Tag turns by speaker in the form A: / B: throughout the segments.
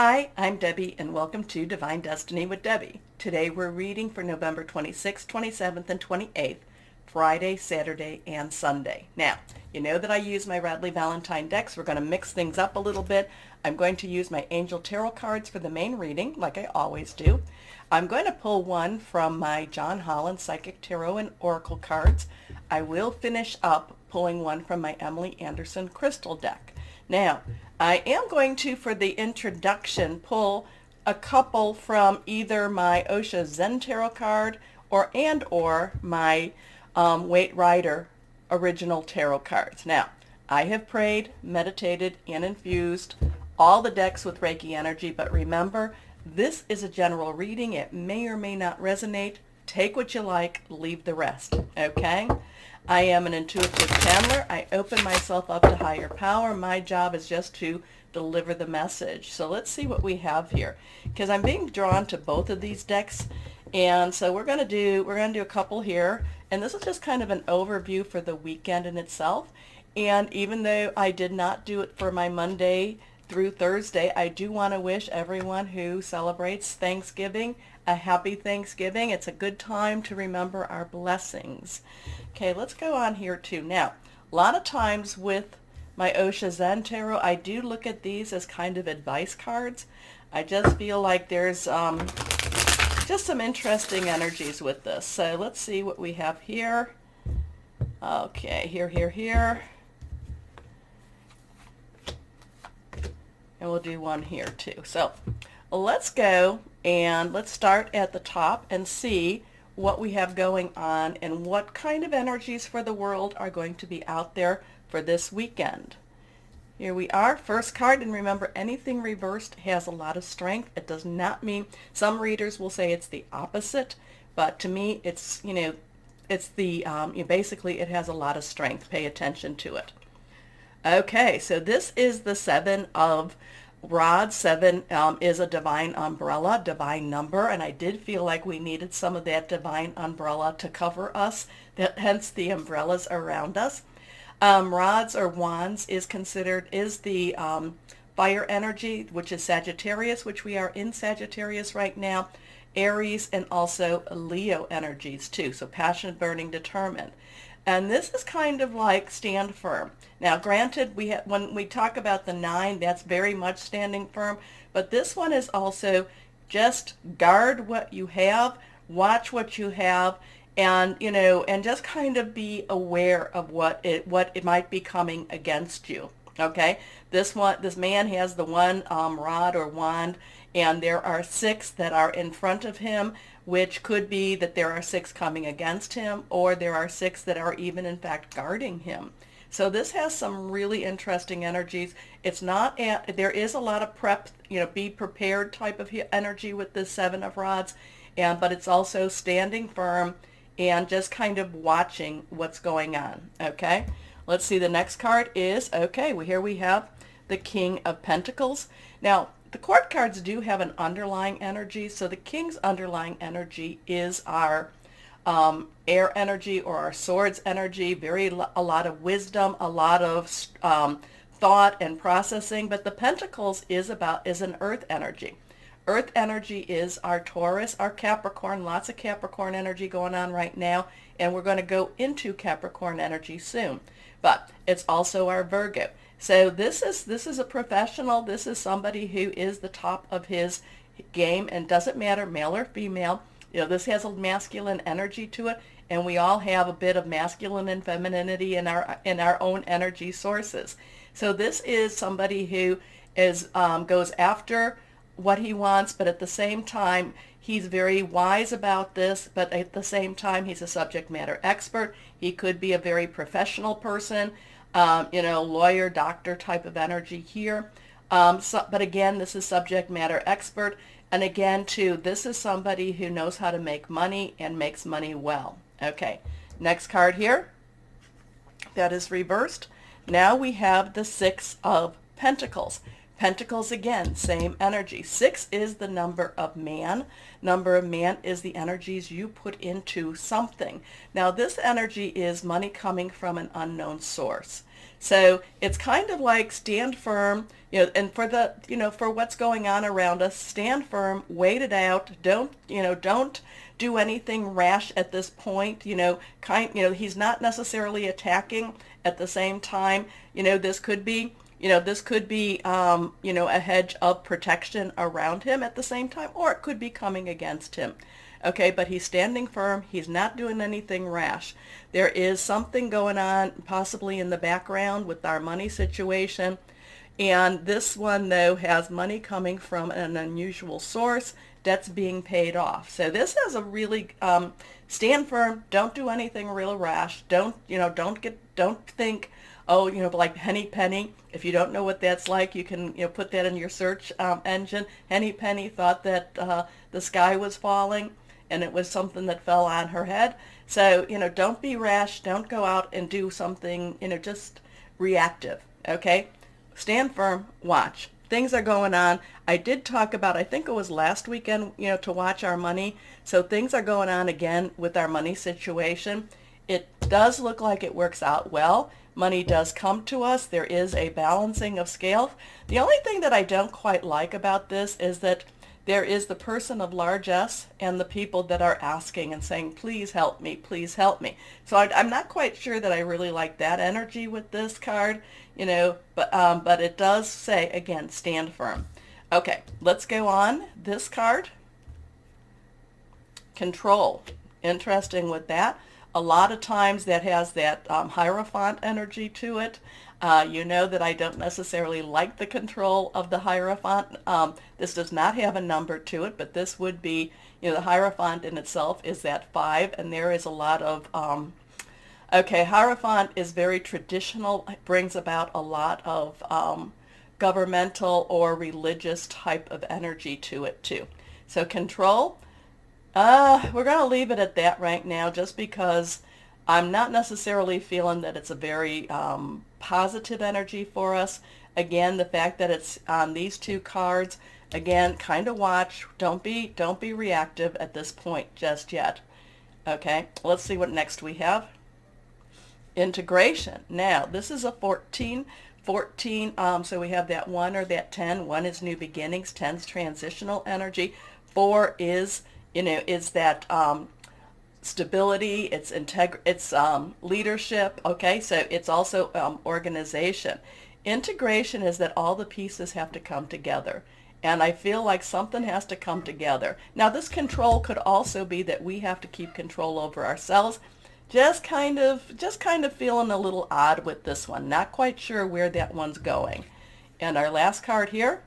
A: Hi, I'm Debbie, and welcome to Divine Destiny with Debbie. Today we're reading for November 26th, 27th, and 28th, Friday, Saturday, and Sunday. Now, you know that I use my Radley Valentine decks. We're going to mix things up a little bit. I'm going to use my Angel Tarot cards for the main reading, like I always do. I'm going to pull one from my John Holland Psychic Tarot and Oracle cards. I will finish up pulling one from my Emily Anderson Crystal deck. Now, I am going to, for the introduction, pull a couple from either my Osha Zen Tarot card or my Waite Rider original tarot cards. Now, I have prayed, meditated, and infused all the decks with Reiki energy, but remember, this is a general reading. It may or may not resonate. Take what you like, leave the rest, okay? I am an intuitive channeler. I open myself up to higher power. My job is just to deliver the message. So let's see what we have here, because I'm being drawn to both of these decks. And so we're going to do a couple here, and this is just kind of an overview for the weekend in itself. And even though I did not do it for my Monday through Thursday, I do want to wish everyone who celebrates Thanksgiving a happy Thanksgiving. It's a good time to remember our blessings. Okay, let's go on here too. Now, a lot of times with my Osha Zen Tarot, I do look at these as kind of advice cards. I just feel like there's just some interesting energies with this. So let's see what we have here. Okay, here. And we'll do one here too. So let's go and let's start at the top and see what we have going on and what kind of energies for the world are going to be out there for this weekend. Here we are, first card, and remember, anything reversed has a lot of strength. It does not mean, some readers will say it's the opposite, but to me it's, it's the, basically it has a lot of strength. Pay attention to it. Okay, so this is the Seven of Rods. Seven is a divine umbrella, divine number, and I did feel like we needed some of that divine umbrella to cover us, hence the umbrellas around us. Rods or wands is the fire energy, which is Sagittarius, which we are in Sagittarius right now, Aries, and also Leo energies too, so passionate, burning, determined. And this is kind of like stand firm. Now, granted, when we talk about the 9, that's very much standing firm, but this one is also just guard what you have, watch what you have, and and just kind of be aware of what it might be coming against you. Okay, this man has the one rod or wand, and there are 6 that are in front of him, which could be that there are 6 coming against him, or there are 6 that are even in fact guarding him. So this has some really interesting energies. It's not there is a lot of prep, be prepared type of energy with this 7 of Rods, but it's also standing firm and just kind of watching what's going on. Okay, let's see. The next card is, here we have the King of Pentacles. Now, the court cards do have an underlying energy, so the King's underlying energy is our air energy, or our swords energy, a lot of wisdom, a lot of thought and processing, but the Pentacles is an earth energy. Earth energy is our Taurus, our Capricorn, lots of Capricorn energy going on right now, and we're going to go into Capricorn energy soon. But it's also our Virgo. So this is a professional. This is somebody who is the top of his game, and doesn't matter male or female. This has a masculine energy to it, and we all have a bit of masculine and femininity in our own energy sources. So this is somebody who goes after what he wants, but at the same time he's very wise about this, but at the same time he's a subject matter expert. He could be a very professional person, lawyer, doctor type of energy here, but again, this is subject matter expert, and again too, this is somebody who knows how to make money and makes money well. Okay, next card here, that is reversed. Now we have the 6 of Pentacles. Pentacles again, same energy. 6 is the number of man. Number of man is the energies you put into something. Now this energy is money coming from an unknown source. So it's kind of like stand firm, and for the, for what's going on around us, stand firm, wait it out. Don't do anything rash at this point. He's not necessarily attacking. At the same time, this could be a hedge of protection around him at the same time, or it could be coming against him. Okay, but he's standing firm. He's not doing anything rash. There is something going on possibly in the background with our money situation. And this one, though, has money coming from an unusual source. Debts being paid off. So this has a really, stand firm. Don't do anything real rash. Don't think, oh, like Henny Penny. If you don't know what that's like, you can put that in your search engine. Henny Penny thought that the sky was falling, and it was something that fell on her head. So, don't be rash. Don't go out and do something, just reactive. Okay? Stand firm. Watch. Things are going on. I did talk about, I think it was last weekend, to watch our money. So things are going on again with our money situation. It does look like it works out well. Money does come to us. There is a balancing of scales. The only thing that I don't quite like about this is that there is the person of large S and the people that are asking and saying, please help me, please help me. So I'm not quite sure that I really like that energy with this card, but it does say, again, stand firm. Okay, let's go on. This card, control. Interesting with that. A lot of times that has that Hierophant energy to it. You know that I don't necessarily like the control of the Hierophant. This does not have a number to it, but this would be, the Hierophant in itself is that 5, and there is a lot of, Hierophant is very traditional. It brings about a lot of governmental or religious type of energy to it too. So control. We're going to leave it at that right now, just because I'm not necessarily feeling that it's a very positive energy for us. Again, the fact that it's on these two cards, again, kind of watch. Don't be reactive at this point just yet. Okay, let's see what next we have. Integration. Now, this is a 14. So we have that 1 or that 10. 1 is new beginnings. 10's transitional energy. 4 is is that stability, it's leadership. Okay, so it's also organization. Integration is that all the pieces have to come together, and I feel like something has to come together. Now this control could also be that we have to keep control over ourselves. Just kind of feeling a little odd with this one. Not quite sure where that one's going. And our last card here,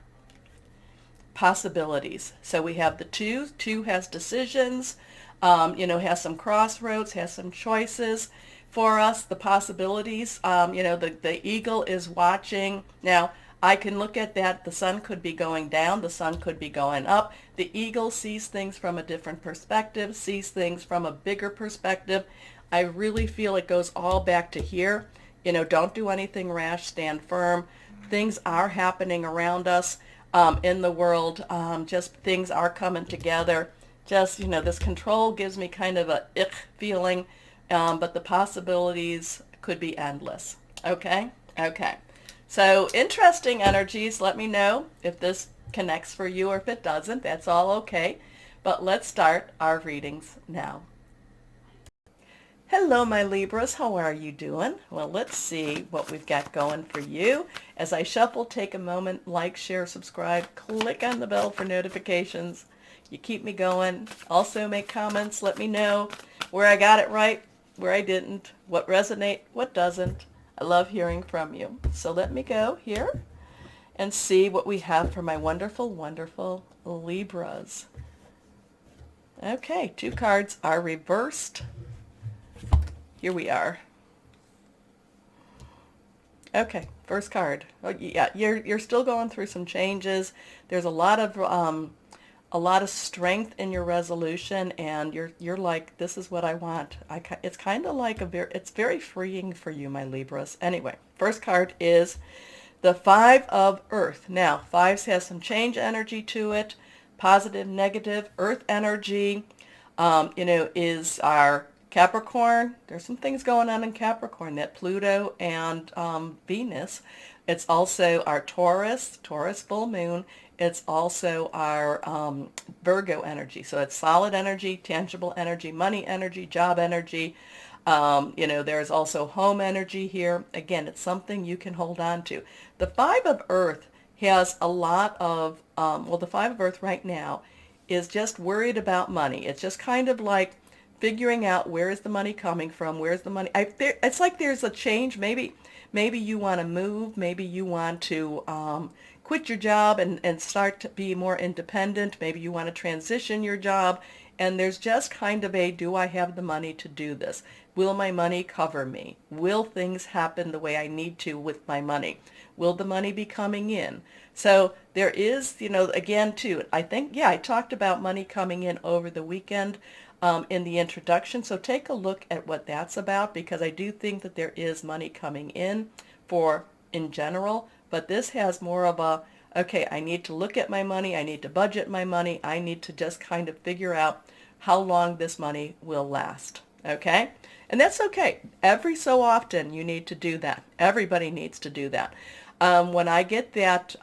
A: possibilities. So we have the 2. 2 has decisions, has some crossroads, has some choices for us. The possibilities, the eagle is watching. Now, I can look at that. The sun could be going down. The sun could be going up. The eagle sees things from a different perspective, sees things from a bigger perspective. I really feel it goes all back to here. Don't do anything rash. Stand firm. Things are happening around us. In the world, just things are coming together. Just, this control gives me kind of a ick feeling, but the possibilities could be endless. Okay? Okay. So interesting energies. Let me know if this connects for you or if it doesn't. That's all okay. But let's start our readings now. Hello, my Libras. How are you doing? Well, let's see what we've got going for you. As I shuffle, take a moment, like, share, subscribe, click on the bell for notifications. You keep me going. Also make comments. Let me know where I got it right, where I didn't, what resonates, what doesn't. I love hearing from you. So let me go here and see what we have for my wonderful, wonderful Libras. Okay, 2 cards are reversed. Here we are. Okay, first card. Oh, yeah, you're still going through some changes. There's a lot of strength in your resolution, and you're like, this is what I want. It's kind of like it's very freeing for you, my Libras. Anyway, first card is The Five of Earth. Now, fives has some change energy to it, positive, negative. Earth energy, is our Capricorn. There's some things going on in Capricorn, that Pluto and Venus. It's also our Taurus full moon. It's also our Virgo energy. So it's solid energy, tangible energy, money energy, job energy. There's also home energy here. Again, it's something you can hold on to. The Five of Earth has a lot of, the Five of Earth right now is just worried about money. It's just kind of like figuring out, where is the money coming from? Where's the money? It's like there's a change. Maybe you want to move. Maybe you want to quit your job and start to be more independent. Maybe you want to transition your job. And there's just kind of do I have the money to do this? Will my money cover me? Will things happen the way I need to with my money? Will the money be coming in? So there is, again, too, I think, I talked about money coming in over the weekend in the introduction. So take a look at what that's about, because I do think that there is money coming in in general, but this has more of a, okay, I need to look at my money, I need to budget my money, I need to just kind of figure out how long this money will last, okay? And that's okay. Every so often you need to do that. Everybody needs to do that. When I get that,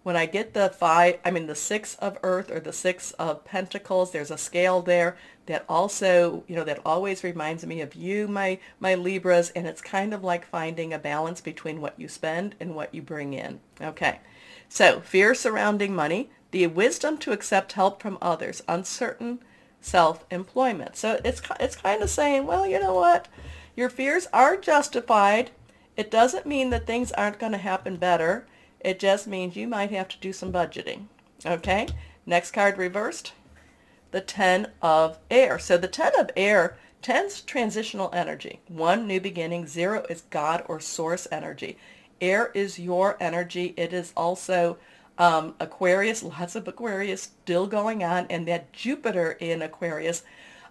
A: when I get the Six of Earth or the Six of Pentacles, there's a scale there that also, that always reminds me of you, my Libras, and it's kind of like finding a balance between what you spend and what you bring in. Okay, so fear surrounding money, the wisdom to accept help from others, uncertain self-employment. So it's kind of saying, well, you know what? Your fears are justified. It doesn't mean that things aren't going to happen better. It just means you might have to do some budgeting. Okay? Next card reversed. The Ten of Air. So the Ten of Air, 10's transitional energy. 1, new beginning. 0 is God or source energy. Air is your energy. It is also Aquarius, lots of Aquarius still going on, and that Jupiter in Aquarius,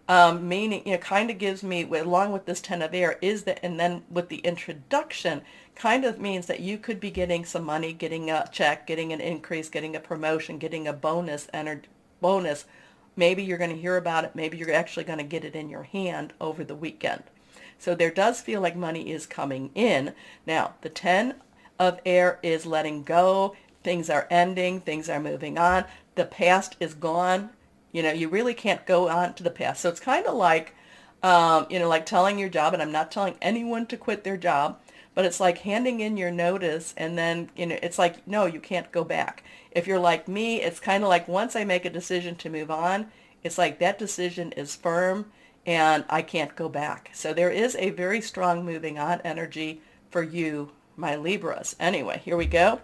A: meaning, kind of gives me, along with this Ten of Air, is that, and then with the introduction, kind of means that you could be getting some money, getting a check, getting an increase, getting a promotion, getting a bonus. Maybe you're going to hear about it. Maybe you're actually going to get it in your hand over the weekend. So there does feel like money is coming in. Now, the Ten of Air is letting go. Things are ending. Things are moving on. The past is gone. You really can't go on to the past. So it's kind of like, like telling your job, and I'm not telling anyone to quit their job, but it's like handing in your notice, and then, it's like, no, you can't go back. If you're like me, it's kind of like once I make a decision to move on, it's like that decision is firm and I can't go back. So there is a very strong moving on energy for you, my Libras. Anyway, here we go.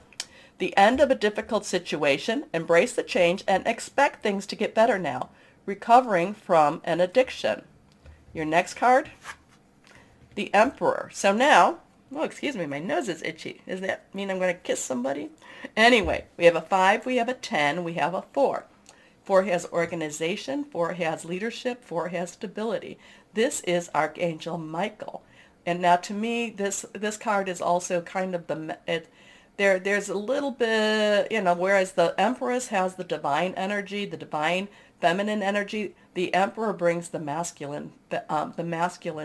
A: The end of a difficult situation, embrace the change and expect things to get better now. Recovering from an addiction. Your next card, the Emperor. So now, oh, excuse me, my nose is itchy. Does that mean I'm going to kiss somebody? Anyway, we have a 5, we have a 10, we have a 4. 4 has organization, 4 has leadership, 4 has stability. This is Archangel Michael. And now to me, this card is also kind of there's a little bit, whereas the Empress has the divine energy, the divine feminine energy, the Emperor brings the masculine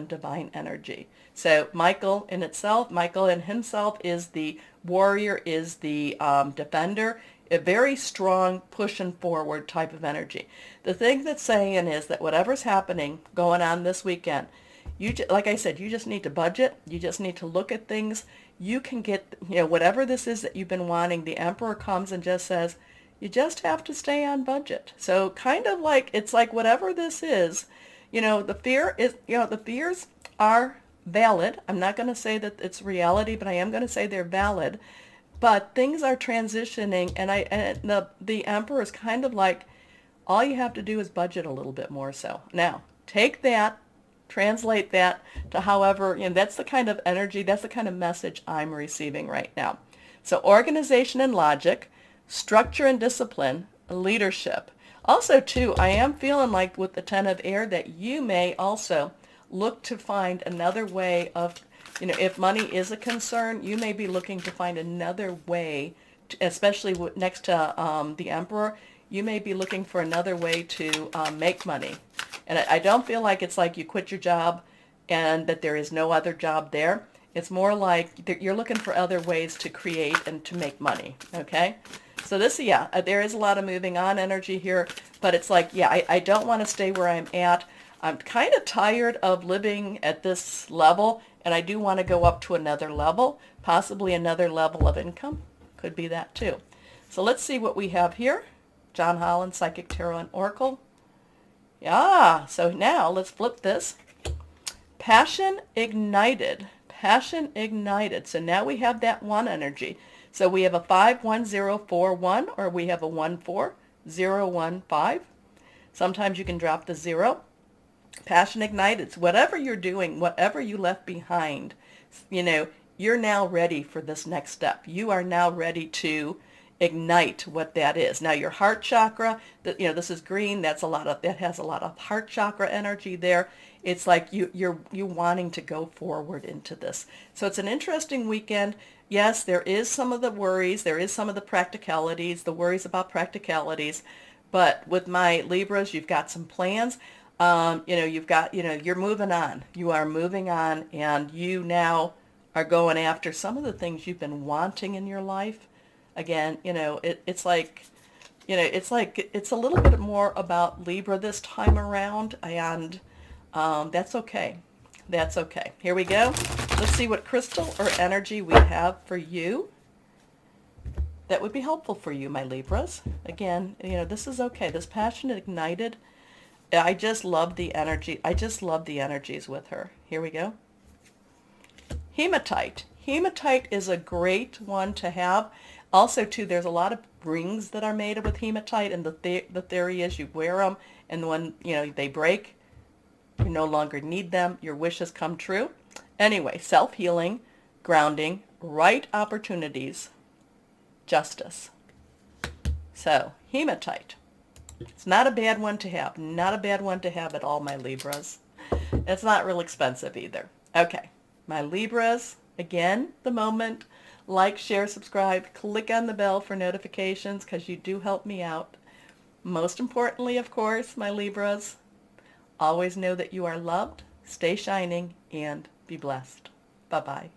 A: divine energy. So Michael in himself is the warrior, is the defender, a very strong pushing forward type of energy. The thing that's saying is that whatever's happening going on this weekend, like I said, you just need to budget. You just need to look at things. You can get, whatever this is that you've been wanting. The Emperor comes and just says, you just have to stay on budget. So kind of like, it's like whatever this is, the fears are valid. I'm not going to say that it's reality, but I am going to say they're valid. But things are transitioning, and the Emperor is kind of like, all you have to do is budget a little bit more so. Now, take that, translate that to however, that's the kind of energy, that's the kind of message I'm receiving right now. So organization and logic, structure and discipline, leadership. Also, too, I am feeling like with the Ten of Air that you may also look to find another way of You know, if money is a concern, you may be looking to find another way, to, especially next to the Emperor, you may be looking for another way to make money. And I don't feel like it's like you quit your job and that there is no other job there. It's more like you're looking for other ways to create and to make money, okay? So this, yeah, there is a lot of moving on energy here, but it's like, yeah, I don't want to stay where I'm at. I'm kind of tired of living at this level, and I do want to go up to another level, possibly another level of income. Could be that too. So let's see what we have here. John Holland, Psychic Tarot and Oracle. Yeah, so now let's flip this. Passion ignited. Passion ignited. So now we have that 1 energy. So we have a 51041 or we have a 14015. Sometimes you can drop the 0. Passion ignited. So whatever you're doing, whatever you left behind, you know, you're now ready for this next step. You are now ready to ignite what that is. Now your heart chakra, you know, this is green. That has a lot of heart chakra energy there. It's like you're wanting to go forward into this. So it's an interesting weekend. Yes, there is some of the worries. There is some of the practicalities, the worries about practicalities. But with my Libras, you've got some plans. You know, you're moving on. You are moving on, and you now are going after some of the things you've been wanting in your life. Again, you know, it's like, you know, it's a little bit more about Libra this time around, and that's okay. That's okay. Here we go. Let's see what crystal or energy we have for you that would be helpful for you, my Libras. Again, you know, this is okay. This passion ignited. I just love the energy. I just love the energies with her. Here we go. Hematite. Hematite is a great one to have. Also, too, there's a lot of rings that are made with hematite, and the theory is you wear them, and when, you know, they break, you no longer need them. Your wishes come true. Anyway, self-healing, grounding, right opportunities, justice. So, hematite. It's not a bad one to have. Not a bad one to have at all, my Libras. It's not real expensive either. Okay, my Libras, again, the moment. Like, share, subscribe, click on the bell for notifications because you do help me out. Most importantly, of course, my Libras, always know that you are loved, stay shining, and be blessed. Bye-bye.